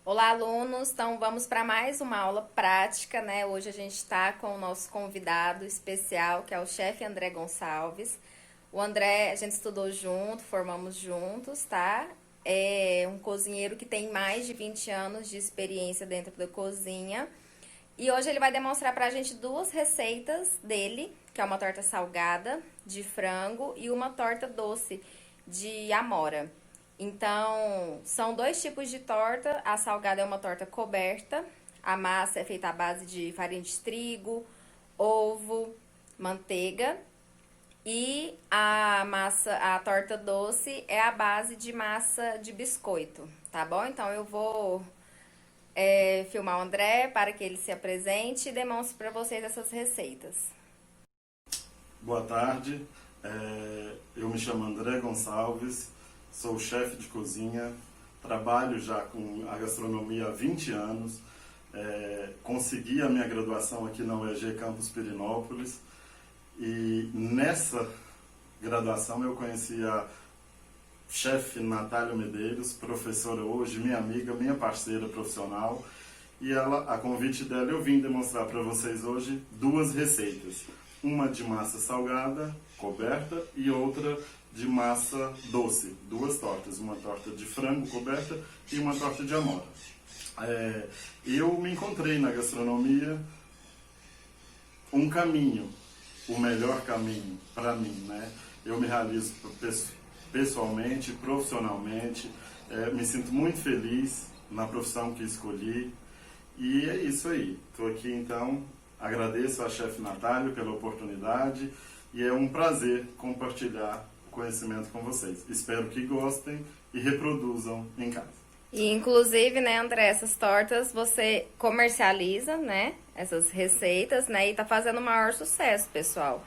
Olá, alunos! Então, vamos para mais uma aula prática, né? Hoje a gente está com o nosso convidado especial, que é o chefe André Gonçalves. O André, a gente estudou junto, formamos juntos, tá? É um cozinheiro que tem mais de 20 anos de experiência dentro da cozinha. E hoje ele vai demonstrar para a gente duas receitas dele, que é uma torta salgada de frango e uma torta doce de amora. Então, são dois tipos de torta. A salgada é uma torta coberta. A massa é feita à base de farinha de trigo, ovo, manteiga. E a torta doce é a base de massa de biscoito, tá bom? Então, eu vou filmar o André para que ele se apresente e demonstre para vocês essas receitas. Boa tarde, eu me chamo André Gonçalves, sou chefe de cozinha, trabalho já com a gastronomia há 20 anos, consegui a minha graduação aqui na UEG Campus Pirenópolis e nessa graduação eu conheci a chefe Natália Medeiros, professora hoje, minha amiga, minha parceira profissional, e ela, a convite dela, eu vim demonstrar para vocês hoje duas receitas. Uma de massa salgada, coberta, e outra de massa doce. Duas tortas, uma torta de frango coberta e uma torta de amora. Eu me encontrei na gastronomia um caminho, o melhor caminho para mim, né? Eu me realizo pessoalmente, profissionalmente, me sinto muito feliz na profissão que escolhi e é isso aí. Estou aqui então, agradeço à chefe Natália pela oportunidade e é um prazer compartilhar o conhecimento com vocês. Espero que gostem e reproduzam em casa. E inclusive, né, André, essas tortas você comercializa, né? Essas receitas, né? E tá fazendo o maior sucesso, pessoal.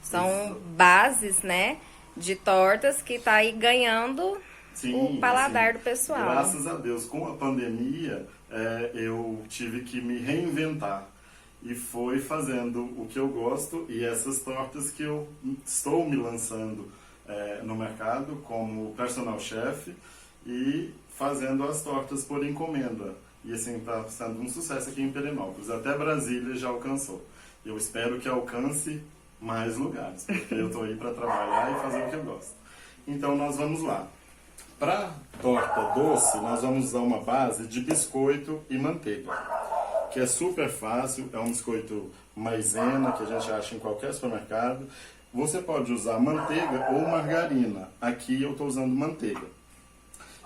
São bases, né, de tortas que tá aí ganhando o Sim, paladar assim, do pessoal. graças a Deus, com a pandemia, eu tive que me reinventar e foi fazendo o que eu gosto e essas tortas que eu estou me lançando no mercado como personal chef e fazendo as tortas por encomenda. E assim, está sendo um sucesso aqui em Pirenópolis. Até Brasília já alcançou. Eu espero que alcance mais lugares, porque eu estou aí para trabalhar e fazer o que eu gosto. Então nós vamos lá. Para torta doce, nós vamos usar uma base de biscoito e manteiga, que é super fácil, é um biscoito maisena que a gente acha em qualquer supermercado. Você pode usar manteiga ou margarina. Aqui eu estou usando manteiga.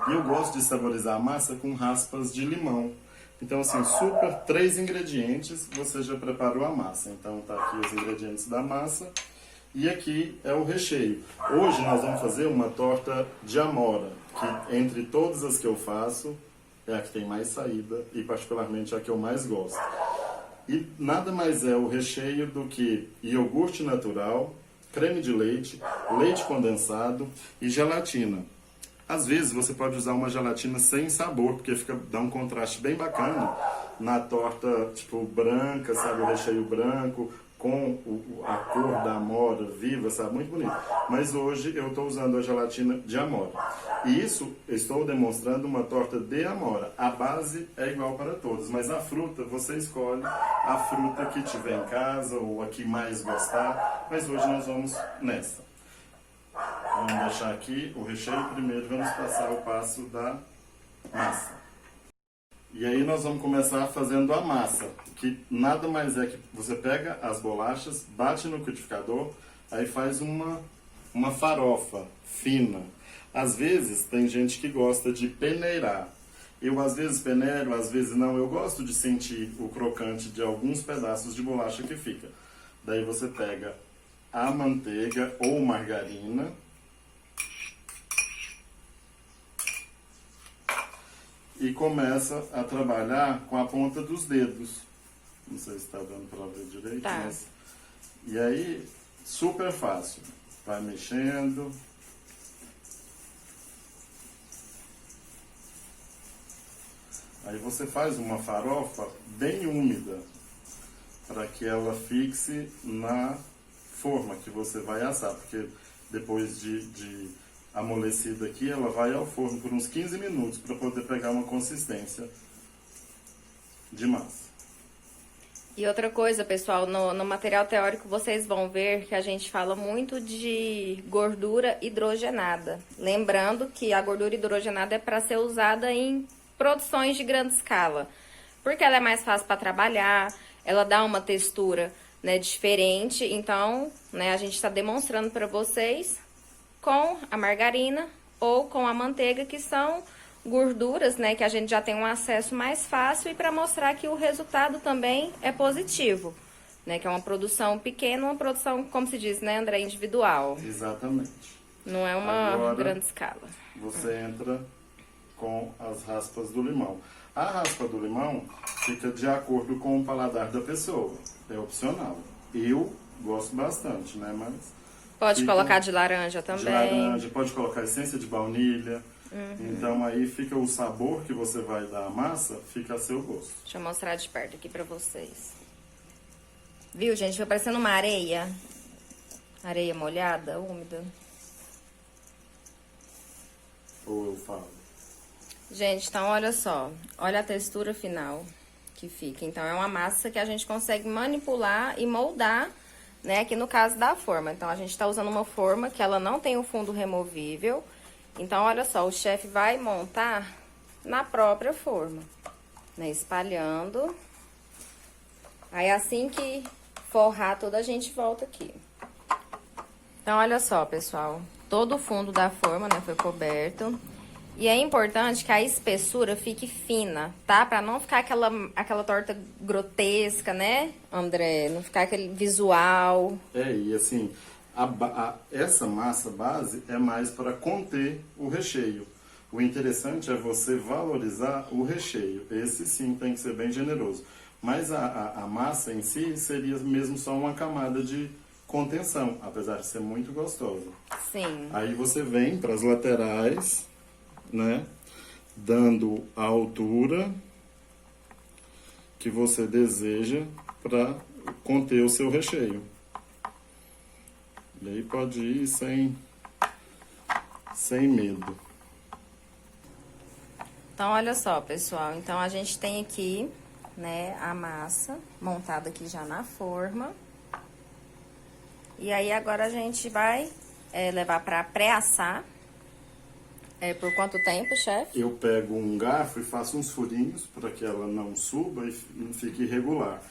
E eu gosto de saborizar a massa com raspas de limão. Então, assim, super, 3 ingredientes, você já preparou a massa. Então, tá aqui os ingredientes da massa. E aqui é o recheio. Hoje nós vamos fazer uma torta de amora, que entre todas as que eu faço, é a que tem mais saída e particularmente a que eu mais gosto. E nada mais é o recheio do que iogurte natural, creme de leite, leite condensado e gelatina. Às vezes você pode usar uma gelatina sem sabor, porque dá um contraste bem bacana na torta, tipo, branca, sabe, o recheio branco, com a cor da amora viva, sabe, muito bonito. Mas hoje eu estou usando a gelatina de amora. E isso, estou demonstrando uma torta de amora. A base é igual para todos, mas a fruta, você escolhe a fruta que tiver em casa ou a que mais gostar. Mas hoje nós vamos nessa. Vamos deixar aqui o recheio primeiro, vamos passar o passo da massa. E aí nós vamos começar fazendo a massa, que nada mais é que você pega as bolachas, bate no liquidificador, aí faz uma farofa fina. Às vezes tem gente que gosta de peneirar. Eu às vezes peneiro, às vezes não. Eu gosto de sentir o crocante de alguns pedaços de bolacha que fica. Daí você pega a manteiga ou margarina, e começa a trabalhar com a ponta dos dedos. Não sei se está dando para ver direito, Tá. mas... E aí, super fácil. Vai mexendo. Aí você faz uma farofa bem úmida, para que ela fixe na forma que você vai assar, porque depois de amolecida aqui, ela vai ao forno por uns 15 minutos para poder pegar uma consistência de massa. E outra coisa, pessoal, no material teórico vocês vão ver que a gente fala muito de gordura hidrogenada. Lembrando que a gordura hidrogenada é para ser usada em produções de grande escala, porque ela é mais fácil para trabalhar, ela dá uma textura, né, diferente. Então, né, a gente está demonstrando para vocês com a margarina ou com a manteiga, que são gorduras, né, que a gente já tem um acesso mais fácil, e para mostrar que o resultado também é positivo, né, que é uma produção pequena, uma produção, como se diz, né, André, individual. Exatamente. Não é uma Agora, grande escala. Você entra com as raspas do limão. A raspa do limão fica de acordo com o paladar da pessoa, é opcional. Eu gosto bastante, né, mas... Pode fica colocar de laranja também. De laranja, pode colocar essência de baunilha. Então aí fica o sabor que você vai dar à massa, fica a seu gosto. Deixa eu mostrar de perto aqui pra vocês. Viu, gente? Foi parecendo uma areia. Areia molhada, úmida. Ou eu falo. Gente, então olha só. Olha a textura final que fica. Então é uma massa que a gente consegue manipular e moldar, né? Aqui no caso da forma. Então a gente tá usando uma forma que ela não tem o fundo removível. Então, olha só, o chefe vai montar na própria forma, né? Espalhando. Aí, assim que forrar toda, a gente volta aqui. Então, olha só, pessoal. Todo o fundo da forma, né, foi coberto. E é importante que a espessura fique fina, tá? Pra não ficar aquela torta grotesca, né, André? Não ficar aquele visual. E assim... essa massa base é mais para conter o recheio. O interessante é você valorizar o recheio. Esse sim tem que ser bem generoso. Mas a massa em si seria mesmo só uma camada de contenção, apesar de ser muito gostosa. Sim. Aí você vem para as laterais, né? Dando a altura que você deseja para conter o seu recheio. E aí pode ir sem medo. Então, olha só, pessoal. Então, a gente tem aqui, né, a massa montada aqui já na forma. E aí, agora a gente vai levar para pré-assar. Por quanto tempo, chefe? Eu pego um garfo e faço uns furinhos para que ela não suba e não fique irregular.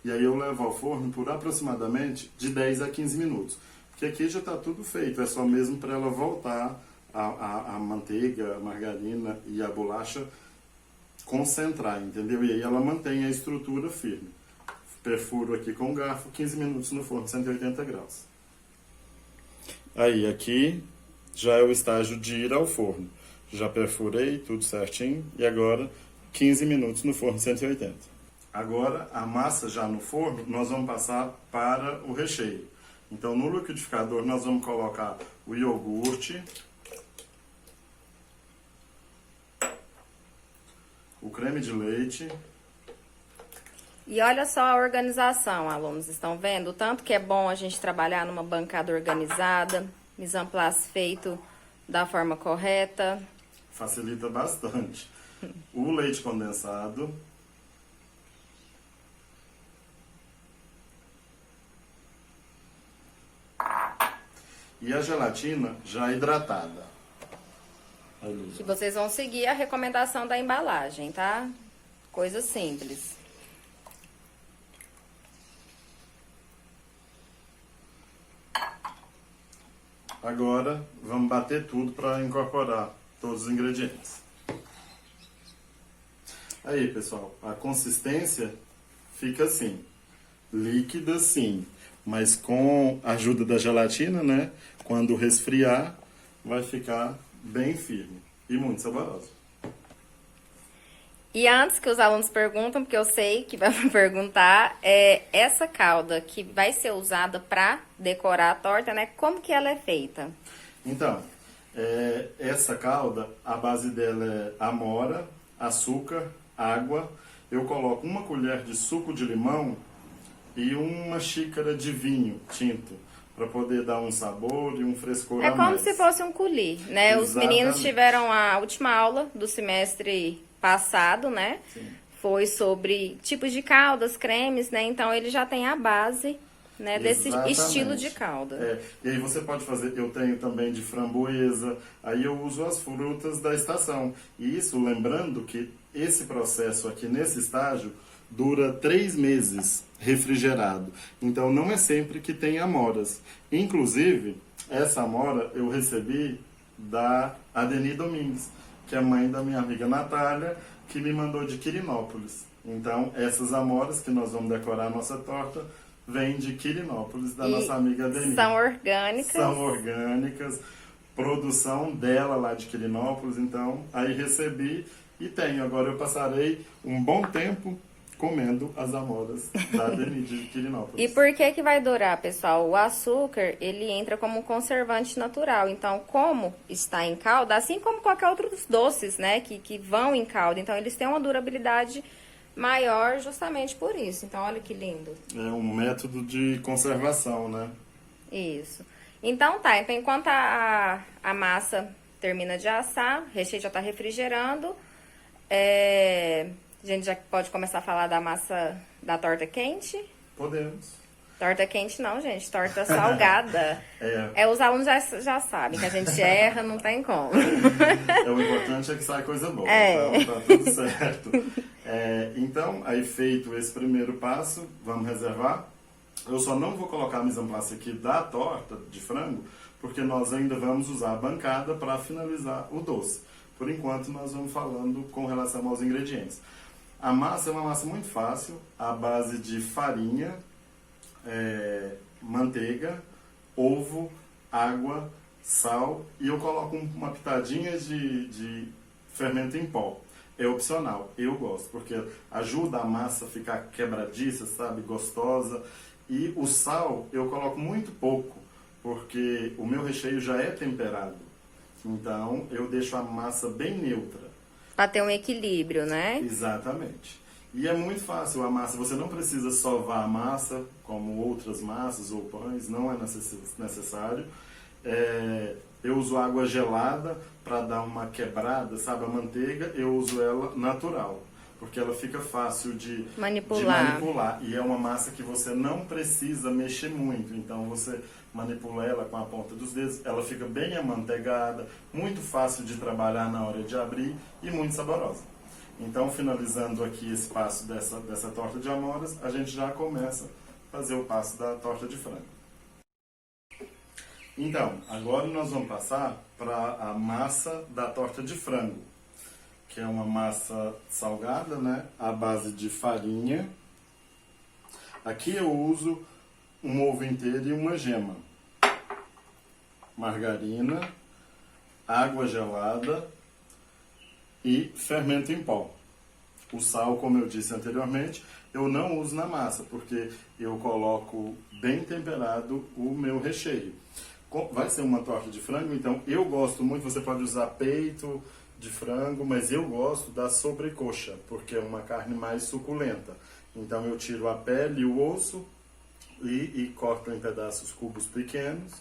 E aí eu levo ao forno por aproximadamente de 10 a 15 minutos. Porque aqui já está tudo feito, é só mesmo para ela voltar a manteiga, a margarina e a bolacha concentrar, entendeu? E aí ela mantém a estrutura firme. Perfuro aqui com o garfo, 15 minutos no forno, 180 graus. Aí aqui já é o estágio de ir ao forno. Já perfurei tudo certinho e agora 15 minutos no forno, 180. Agora a massa já no forno, nós vamos passar para o recheio. Então, no liquidificador, nós vamos colocar o iogurte, o creme de leite. E olha só a organização, alunos, estão vendo? O tanto que é bom a gente trabalhar numa bancada organizada, mise en place feito da forma correta. Facilita bastante. O leite condensado. E a gelatina já hidratada. Que vocês vão seguir a recomendação da embalagem, tá? Coisa simples. Agora, vamos bater tudo para incorporar todos os ingredientes. Aí, pessoal, a consistência fica assim. Líquida, sim. Mas com a ajuda da gelatina, né? Quando resfriar, vai ficar bem firme e muito saboroso. E antes que os alunos perguntam, porque eu sei que vai perguntar, essa calda que vai ser usada para decorar a torta, né? Como que ela é feita? Então, essa calda, a base dela é amora, açúcar, água. Eu coloco uma colher de suco de limão e uma xícara de vinho tinto. para poder dar um sabor e um frescor É a como mais. se fosse um coulis, né? Os meninos Exatamente. tiveram a última aula do semestre passado, né? Sim. Foi sobre tipos de caldas, cremes, né? Então ele já tem a base, né, desse Exatamente. estilo de calda. E aí você pode fazer, eu tenho também de framboesa, aí eu uso as frutas da estação. E isso lembrando que esse processo aqui nesse estágio dura 3 meses refrigerado. Então não é sempre que tem amoras. Inclusive, essa amora eu recebi da Adeni Domingues, que é mãe da minha amiga Natália, que me mandou de Quirinópolis. Então, essas amoras que nós vamos decorar a nossa torta, vêm de Quirinópolis, da nossa amiga Adeni. São orgânicas. São orgânicas, produção dela lá de Quirinópolis. Então, aí recebi e tenho. Agora eu passarei um bom tempo comendo as amoras da Adeni de Quirinópolis. E por que que vai durar, pessoal? O açúcar, ele entra como um conservante natural. Então, como está em calda, assim como qualquer outro dos doces, né, que vão em calda. Então, eles têm uma durabilidade maior justamente por isso. Então, olha que lindo. É um método de conservação, né? Isso. Então, tá. Então, enquanto a massa termina de assar, o recheio já tá refrigerando, a gente já pode começar a falar da massa da torta quente. Podemos. Torta quente não, gente. Torta salgada. É. Os alunos já sabem que a gente erra, não tem como. O importante é que saia coisa boa. É. Então, tá tudo certo. Então, aí feito esse primeiro passo, vamos reservar. Eu só não vou colocar a mise en place aqui da torta de frango, porque nós ainda vamos usar a bancada para finalizar o doce. Por enquanto, nós vamos falando com relação aos ingredientes. A massa é uma massa muito fácil, à base de farinha, manteiga, ovo, água, sal e eu coloco uma pitadinha de fermento em pó. É opcional, eu gosto, porque ajuda a massa a ficar quebradiça, sabe, gostosa. E o sal eu coloco muito pouco, porque o meu recheio já é temperado. Então eu deixo a massa bem neutra. Pra ter um equilíbrio, né? Exatamente. E é muito fácil a massa, você não precisa sovar a massa, como outras massas ou pães, não é necessário. Eu uso água gelada para dar uma quebrada, sabe? A manteiga eu uso ela natural, porque ela fica fácil de manipular. E é uma massa que você não precisa mexer muito, então você manipula ela com a ponta dos dedos, ela fica bem amanteigada, muito fácil de trabalhar na hora de abrir e muito saborosa. Então, finalizando aqui esse passo dessa torta de amoras, a gente já começa a fazer o passo da torta de frango. Então, agora nós vamos passar para a massa da torta de frango, que é uma massa salgada, né, à base de farinha. Aqui eu uso um ovo inteiro e uma gema, margarina, água gelada e fermento em pó. O sal, como eu disse anteriormente, eu não uso na massa, porque eu coloco bem temperado o meu recheio. Vai ser uma torta de frango, então eu gosto muito, você pode usar peito de frango, mas eu gosto da sobrecoxa, porque é uma carne mais suculenta. Então eu tiro a pele e o osso e corto em pedaços cubos pequenos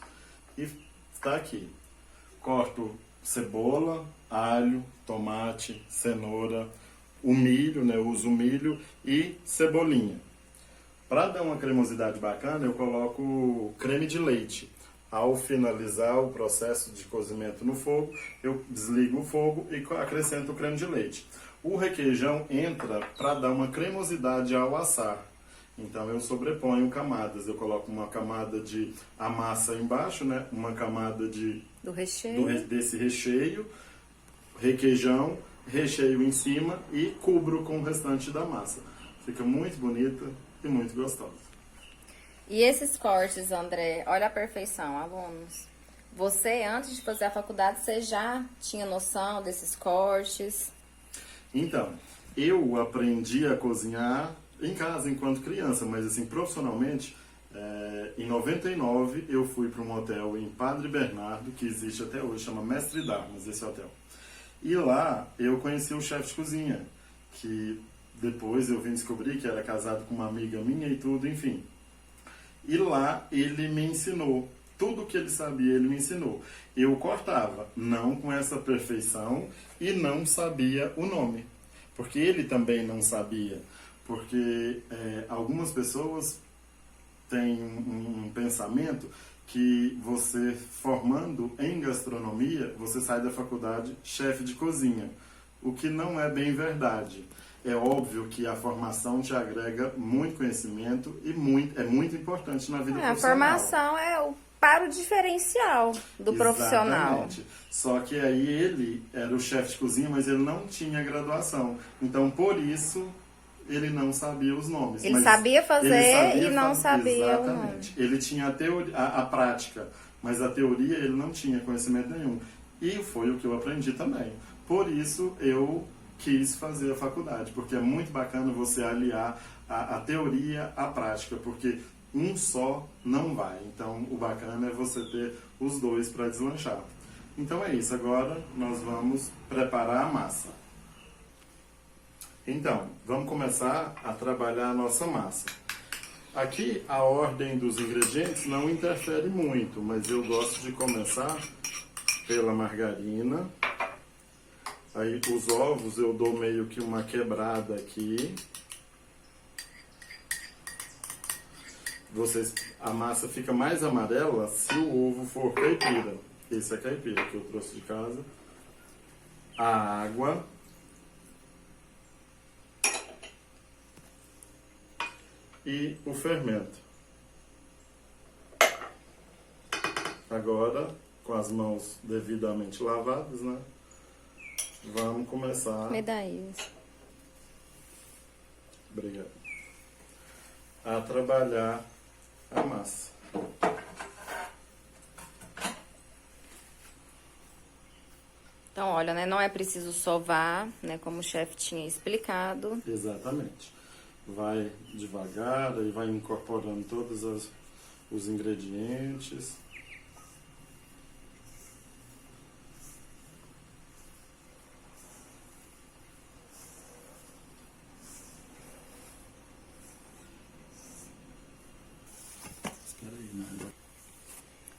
e está aqui. Corto cebola, alho, tomate, cenoura, o milho, né? Eu uso milho e cebolinha. Para dar uma cremosidade bacana, eu coloco creme de leite. Ao finalizar o processo de cozimento no fogo, eu desligo o fogo e acrescento o creme de leite. O requeijão entra para dar uma cremosidade ao assar. Então eu sobreponho camadas. Eu coloco uma camada de a massa embaixo, né? Uma camada Do recheio. desse recheio, requeijão, recheio em cima e cubro com o restante da massa. Fica muito bonita e muito gostosa. E esses cortes, André, olha a perfeição, alunos. Você, antes de fazer a faculdade, você já tinha noção desses cortes? Então, eu aprendi a cozinhar em casa enquanto criança, mas assim, profissionalmente, em 99 eu fui para um hotel em Padre Bernardo, que existe até hoje, chama Mestre Darmas, esse hotel. E lá eu conheci o chefe de cozinha, que depois eu vim descobrir que era casado com uma amiga minha e tudo, enfim. E lá ele me ensinou. Tudo que ele sabia, ele me ensinou. Eu cortava, não com essa perfeição, e não sabia o nome. Porque ele também não sabia. Porque algumas pessoas têm um pensamento que você, formando em gastronomia, você sai da faculdade chefe de cozinha. O que não é bem verdade. É óbvio que a formação te agrega muito conhecimento e é muito importante na vida profissional. A formação é para o diferencial do profissional. Exatamente. Só que aí ele era o chefe de cozinha, mas ele não tinha graduação. Então, por isso, ele não sabia os nomes. Ele sabia fazer e não sabia Exatamente. o nome. Ele tinha a teoria, a prática, mas a teoria ele não tinha conhecimento nenhum. E foi o que eu aprendi também. Por isso, eu quis fazer a faculdade, porque é muito bacana você aliar a teoria à prática, porque um só não vai. Então, o bacana é você ter os dois para deslanchar. Então é isso, agora nós vamos preparar a massa. Então, vamos começar a trabalhar a nossa massa. Aqui, a ordem dos ingredientes não interfere muito, mas eu gosto de começar pela margarina. Aí os ovos eu dou meio que uma quebrada aqui. A massa fica mais amarela se o ovo for caipira. Esse é caipira que eu trouxe de casa. A água. E o fermento. Agora, com as mãos devidamente lavadas, né? Vamos começar. Me dá isso. Obrigado. A trabalhar a massa. Então, olha, né? Não é preciso sovar, né? Como o chefe tinha explicado. Exatamente. Vai devagar e vai incorporando todos os ingredientes.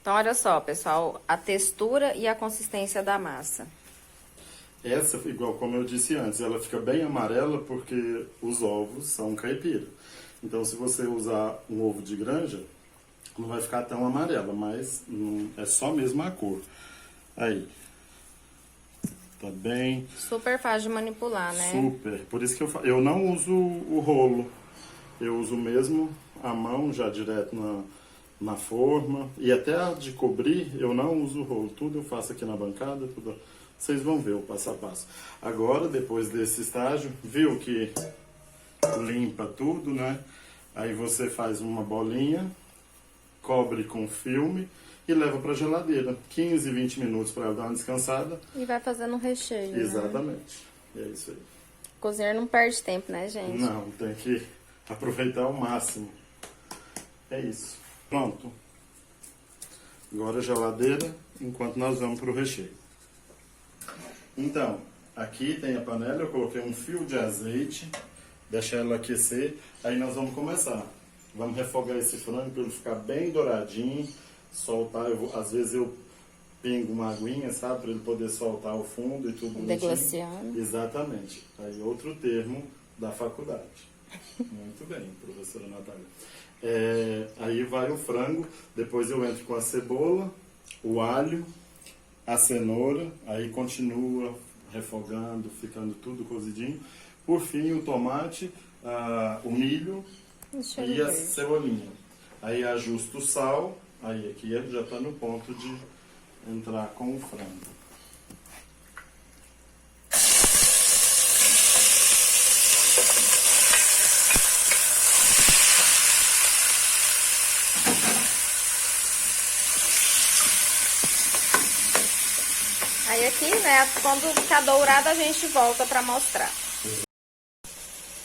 Então, olha só, pessoal, a textura e a consistência da massa. Essa, igual como eu disse antes, ela fica bem amarela porque os ovos são caipira. Então, se você usar um ovo de granja, não vai ficar tão amarela, mas é só mesmo a cor. Aí. Tá bem. Super fácil de manipular, né? Super. Por isso que eu não uso o rolo. Eu uso mesmo a mão já direto na forma. E até a de cobrir, eu não uso o rolo. Tudo eu faço aqui na bancada, tudo. Vocês vão ver o passo a passo. Agora, depois desse estágio, viu que limpa tudo, né? Aí você faz uma bolinha, cobre com filme e leva para geladeira. 15, 20 minutos para ela dar uma descansada. E vai fazendo um recheio. Exatamente. Né? É isso aí. Cozinhar não perde tempo, né, gente? Não, tem que aproveitar ao máximo. É isso. Pronto. Agora geladeira, enquanto nós vamos para o recheio. Então, aqui tem a panela, eu coloquei um fio de azeite, deixar ela aquecer, aí nós vamos começar. Vamos refogar esse frango para ele ficar bem douradinho, soltar, às vezes eu pingo uma aguinha, sabe, para ele poder soltar o fundo e tudo bonitinho. Deglaciando. Exatamente. Aí outro termo da faculdade. Muito bem, professora Natália. Aí vai o frango, depois eu entro com a cebola, o alho, a cenoura, aí continua refogando, ficando tudo cozidinho. Por fim, o tomate, o milho e a cebolinha. Aí ajusto o sal, aí aqui já está no ponto de entrar com o frango. Aí aqui, né, quando ficar dourado a gente volta para mostrar.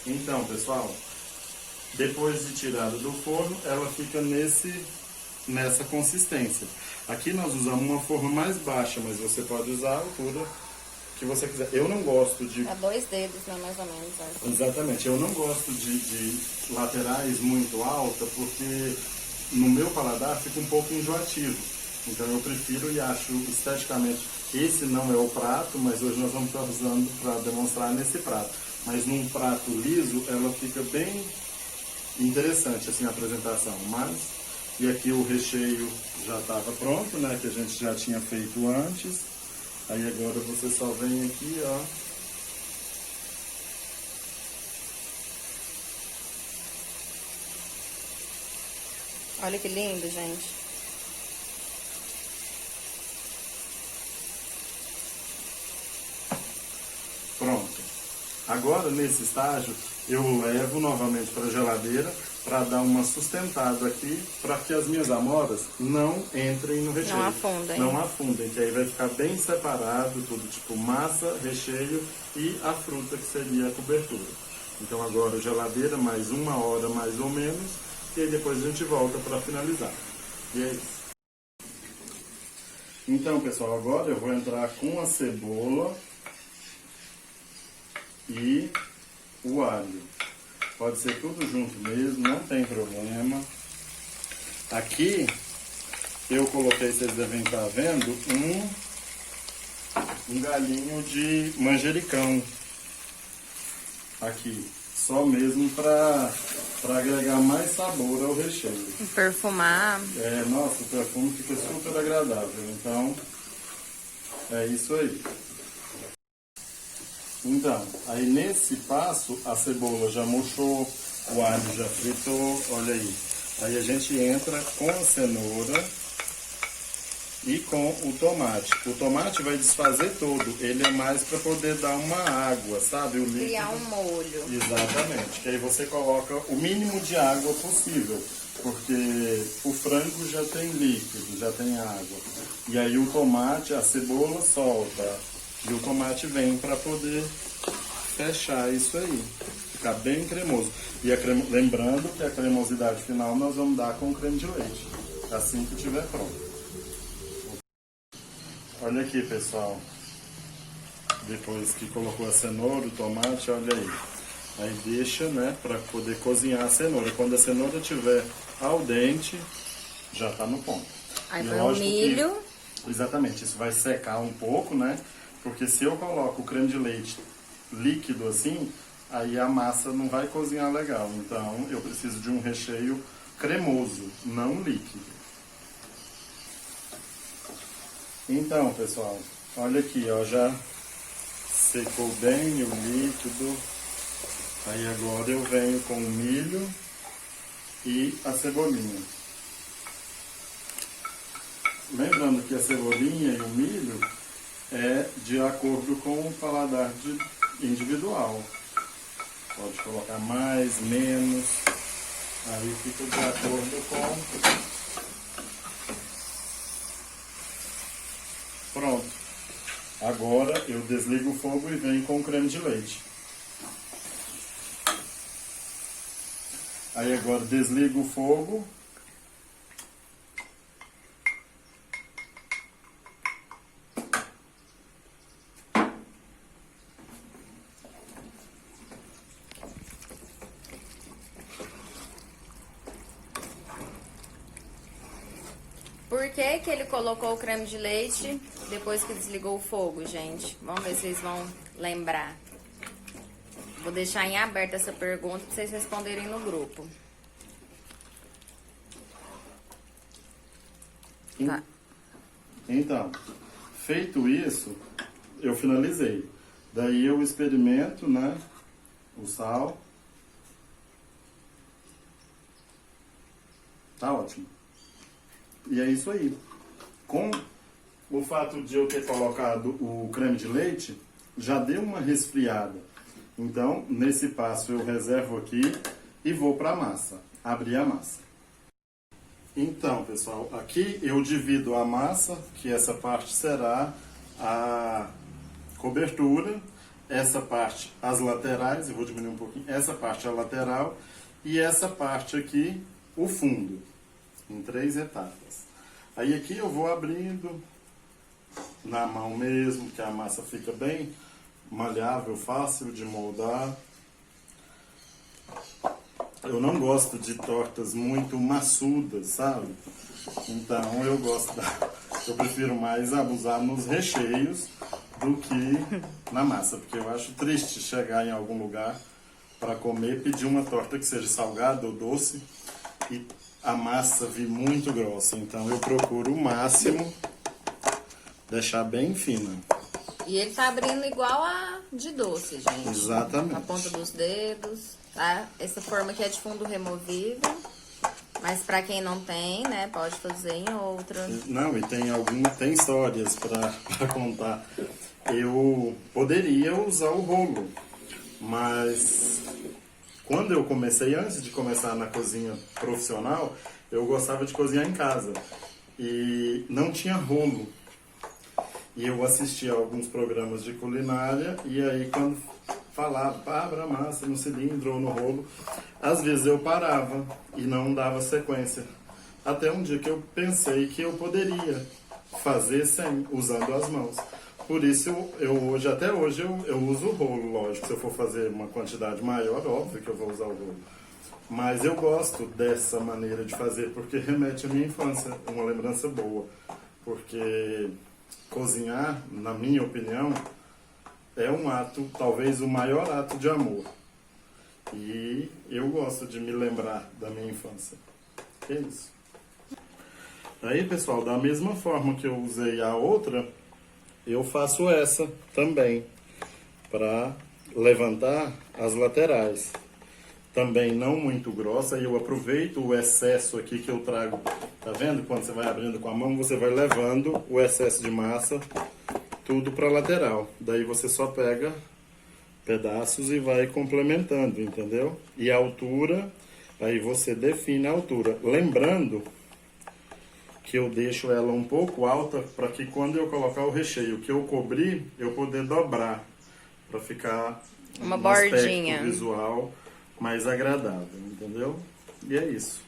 Então, pessoal, depois de tirada do forno, ela fica nessa consistência. Aqui nós usamos uma forma mais baixa, mas você pode usar a altura que você quiser. Eu não gosto de... É 2 dedos, né, mais ou menos. Assim. Exatamente. Eu não gosto de laterais muito alta, porque no meu paladar, fica um pouco enjoativo. Então eu prefiro e acho esteticamente, esse não é o prato, mas hoje nós vamos estar usando para demonstrar nesse prato. Mas num prato liso, ela fica bem interessante assim a apresentação. E aqui o recheio já estava pronto, né, que a gente já tinha feito antes. Aí agora você só vem aqui, ó. Olha que lindo, gente. Pronto. Agora, nesse estágio, eu levo novamente para a geladeira para dar uma sustentada aqui, para que as minhas amoras não entrem no recheio. Não afundem. Não afundem, que aí vai ficar bem separado, tudo tipo massa, recheio e a fruta que seria a cobertura. Então agora geladeira, mais 1 hora mais ou menos, e aí depois a gente volta para finalizar. E é isso. Então, pessoal, agora eu vou entrar com a cebola e o alho. Pode ser tudo junto mesmo, não tem problema. Aqui eu coloquei, vocês devem estar vendo, um galinho de manjericão. Aqui, só mesmo para agregar mais sabor ao recheio. Perfumar. Nossa, o perfume fica super agradável. Então, é isso aí. Então, aí nesse passo, a cebola já murchou, o alho já fritou, olha aí. Aí a gente entra com a cenoura e com o tomate. O tomate vai desfazer todo, ele é mais para poder dar uma água, sabe? O líquido. Criar um molho. Exatamente, que aí você coloca o mínimo de água possível, porque o frango já tem líquido, já tem água. E aí o tomate, a cebola solta. E o tomate vem para poder fechar isso aí, ficar bem cremoso. E lembrando que a cremosidade final nós vamos dar com creme de leite, assim que estiver pronto. Olha aqui, pessoal, depois que colocou a cenoura, o tomate, olha aí. Aí deixa, né, para poder cozinhar a cenoura. Quando a cenoura estiver al dente, já está no ponto. Aí põe o milho. Exatamente, isso vai secar um pouco, né? Porque se eu coloco o creme de leite líquido assim, aí a massa não vai cozinhar legal. Então eu preciso de um recheio cremoso, não líquido. Então, pessoal, olha aqui, ó, já secou bem o líquido. Aí agora eu venho com o milho e a cebolinha. Lembrando que a cebolinha e o milho é de acordo com o paladar individual. Pode colocar mais, menos, aí fica de acordo com... Pronto. Agora eu desligo o fogo e venho com o creme de leite. Aí agora desligo o fogo. Por que que ele colocou o creme de leite depois que desligou o fogo, gente? Vamos ver se vocês vão lembrar. Vou deixar em aberto essa pergunta para vocês responderem no grupo. Tá. Então, feito isso, eu finalizei. Daí eu experimento, né, o sal. Tá ótimo. E é isso aí. Com o fato de eu ter colocado o creme de leite, já deu uma resfriada. Então, nesse passo eu reservo aqui e vou para a massa. Abrir a massa. Então, pessoal, aqui eu divido a massa, que essa parte será a cobertura, essa parte as laterais, eu vou diminuir um pouquinho, essa parte a lateral e essa parte aqui o fundo, em 3 etapas. Aí aqui eu vou abrindo na mão mesmo, que a massa fica bem maleável, fácil de moldar. eu não gosto de tortas muito maçudas, sabe? Então eu prefiro mais abusar nos recheios do que na massa, porque eu acho triste chegar em algum lugar para comer, pedir uma torta que seja salgada ou doce e a massa vir muito grossa. Então eu procuro o máximo deixar bem fina. E ele tá abrindo igual a de doce, gente. Exatamente. Na ponta dos dedos, tá? Essa forma aqui é de fundo removível. Mas pra quem não tem, né, pode fazer em outra. Não, e tem histórias para contar. Eu poderia usar o rolo, mas quando eu comecei, antes de começar na cozinha profissional, eu gostava de cozinhar em casa. E não tinha rolo. E eu assistia a alguns programas de culinária, e aí quando falava, abra a massa no cilindro ou no rolo, às vezes eu parava e não dava sequência. Até um dia que eu pensei que eu poderia fazer sem, usando as mãos. Por isso até hoje eu uso o rolo, lógico. Se eu for fazer uma quantidade maior, óbvio que eu vou usar o rolo. Mas eu gosto dessa maneira de fazer, porque remete à minha infância, uma lembrança boa. Porque cozinhar, na minha opinião, é um ato, talvez o maior ato de amor. E eu gosto de me lembrar da minha infância. É isso. Aí, pessoal, da mesma forma que eu usei a outra, eu faço essa também, para levantar as laterais. Também não muito grossa, e eu aproveito o excesso aqui que eu trago. Tá vendo? Quando você vai abrindo com a mão, você vai levando o excesso de massa tudo para lateral. Daí você só pega pedaços e vai complementando, entendeu? E a altura, aí você define a altura. Lembrando que eu deixo ela um pouco alta para que quando eu colocar o recheio que eu cobrir, eu poder dobrar para ficar uma um bordinha aspecto visual mais agradável, entendeu? E é isso.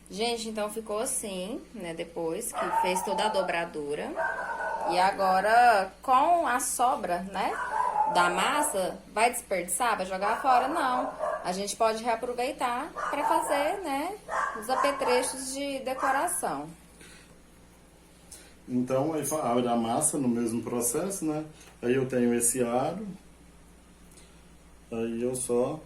Gente, então ficou assim, né? Depois que fez toda a dobradura. E agora, com a sobra, né? Da massa, vai desperdiçar? Vai jogar fora? Não. A gente pode reaproveitar para fazer, né? Os apetrechos de decoração. Então, aí abre a massa no mesmo processo, né? Aí eu tenho esse aro. Aí eu só...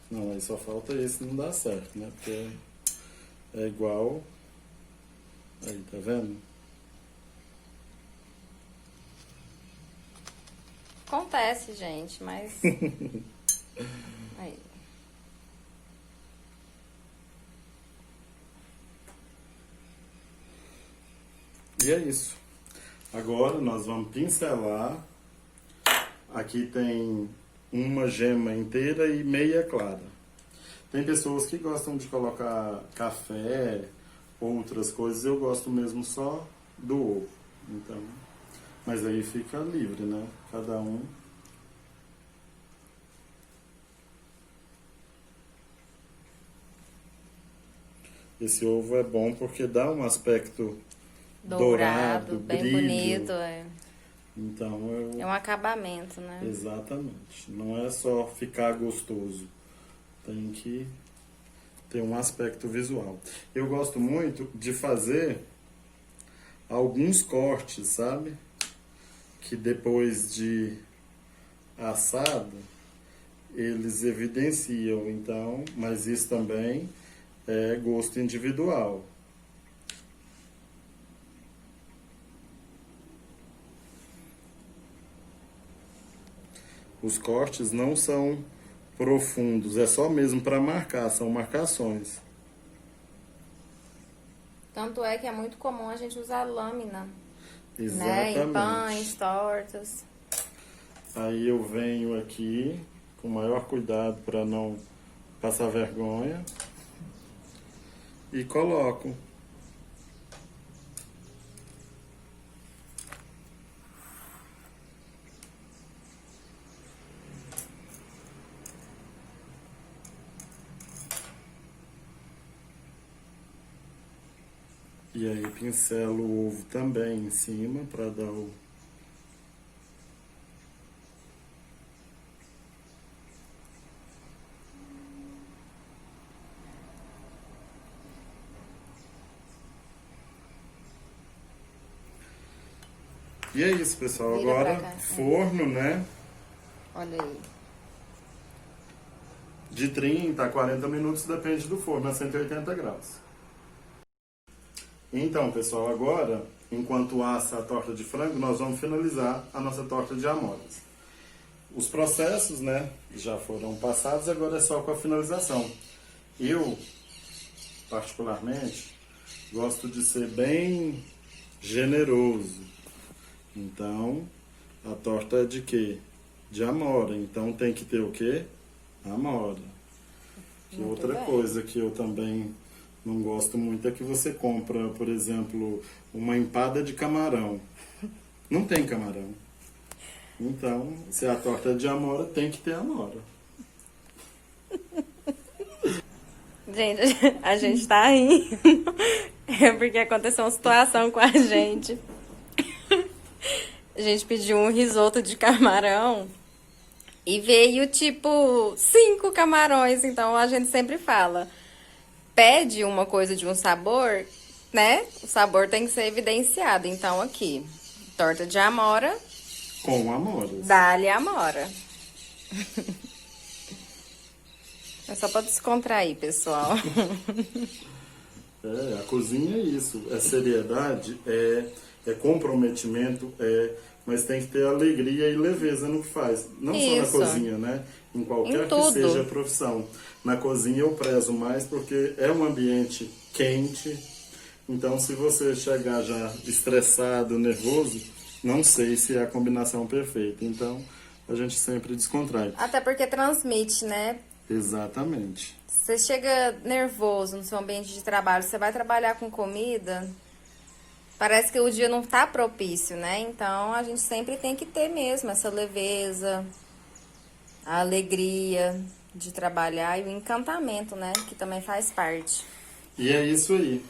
Não, aí só falta esse, não dá certo, né? Porque é igual... Aí, tá vendo? Acontece, gente, mas... Aí. E é isso. Agora nós vamos pincelar. Aqui tem uma gema inteira e meia clara. Tem pessoas que gostam de colocar café, outras coisas. Eu gosto mesmo só do ovo. Então, mas aí fica livre, né? Cada um. Esse ovo é bom porque dá um aspecto dourado, bem brilho. bonito, é. Então É um acabamento, né? Exatamente. Não é só ficar gostoso. Tem que ter um aspecto visual. Eu gosto muito de fazer alguns cortes, sabe? Que depois de assado, eles evidenciam. Então, mas isso também é gosto individual. Os cortes não são profundos, é só mesmo para marcar, são marcações. Tanto é que é muito comum a gente usar lâmina, né? Exatamente. Em pães, tortas. Aí eu venho aqui com o maior cuidado para não passar vergonha e coloco. E aí pincelo o ovo também em cima para dar o E é isso, pessoal. Vira Agora, pra cá. forno, né? Olha aí. De 30 a 40 minutos, depende do forno, a 180 graus. Então, pessoal, agora, enquanto assa a torta de frango, nós vamos finalizar a nossa torta de amoras. Os processos, né, já foram passados, agora é só com a finalização. Eu, particularmente, gosto de ser bem generoso. Então, a torta é de quê? De amora. Então, tem que ter o quê? Amora. Que Muito outra bem. coisa que eu também não gosto muito é que você compra, por exemplo, uma empada de camarão. Não tem camarão. Então, se a torta é de amora, tem que ter amora. Gente, a gente tá rindo. É porque aconteceu uma situação com a gente. A gente pediu um risoto de camarão e veio tipo 5 camarões. Então a gente sempre fala: pede uma coisa de um sabor, né? O sabor tem que ser evidenciado. Então aqui, torta de amora, Com amoras. dá-lhe amora. É só pra descontrair, pessoal. A cozinha é isso, é seriedade, é comprometimento, mas tem que ter alegria e leveza no que faz. Não só na Isso. cozinha, né? Em qualquer Em que tudo. seja a profissão. Na cozinha eu prezo mais porque é um ambiente quente. Então, se você chegar já estressado, nervoso, não sei se é a combinação perfeita. Então, a gente sempre descontrai. Até porque transmite, né? Exatamente. Você chega nervoso no seu ambiente de trabalho, você vai trabalhar com comida, parece que o dia não tá propício, né? Então a gente sempre tem que ter mesmo essa leveza, a alegria de trabalhar e o encantamento, né? Que também faz parte. E é isso aí.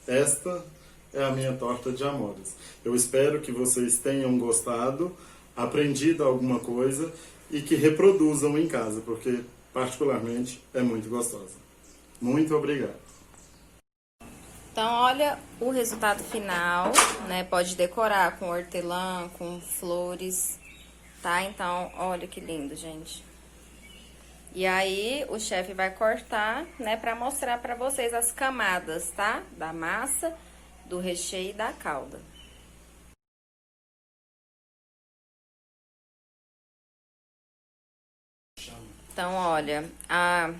Esta é a minha torta de amoras. Eu espero que vocês tenham gostado, aprendido alguma coisa e que reproduzam em casa, porque particularmente é muito gostosa. Muito obrigado. Então, olha o resultado final, né? Pode decorar com hortelã, com flores, tá? Então, olha que lindo, gente. E aí, o chefe vai cortar, né, pra mostrar pra vocês as camadas, tá? Da massa, do recheio e da calda. Então, olha, a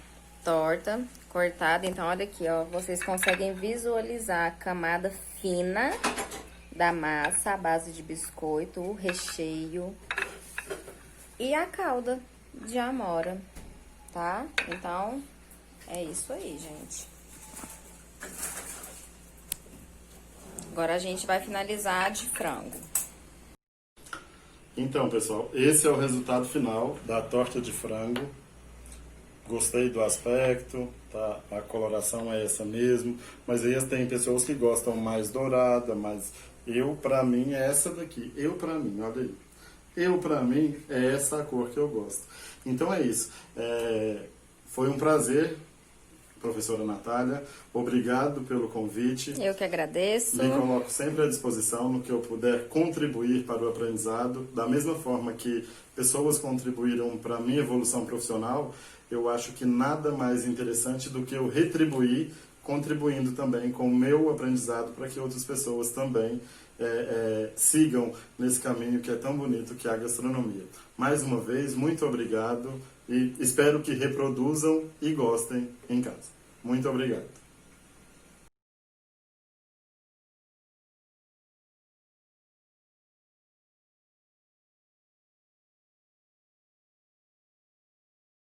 torta cortada. Então, olha aqui, ó. Vocês conseguem visualizar a camada fina da massa, a base de biscoito, o recheio e a calda de amora, tá? Então, é isso aí, gente. Agora a gente vai finalizar a de frango. Então, pessoal, esse é o resultado final da torta de frango. Gostei do aspecto, tá? A coloração é essa mesmo, mas aí tem pessoas que gostam mais dourada, mas pra mim, é essa daqui. Pra mim, olha aí. Pra mim, é essa a cor que eu gosto. Então é isso. Foi um prazer, professora Natália. Obrigado pelo convite. Eu que agradeço. Me coloco sempre à disposição no que eu puder contribuir para o aprendizado. Da mesma forma que pessoas contribuíram para a minha evolução profissional, eu acho que nada mais interessante do que eu retribuir, contribuindo também com o meu aprendizado para que outras pessoas também sigam nesse caminho que é tão bonito que é a gastronomia. Mais uma vez, muito obrigado e espero que reproduzam e gostem em casa. Muito obrigado.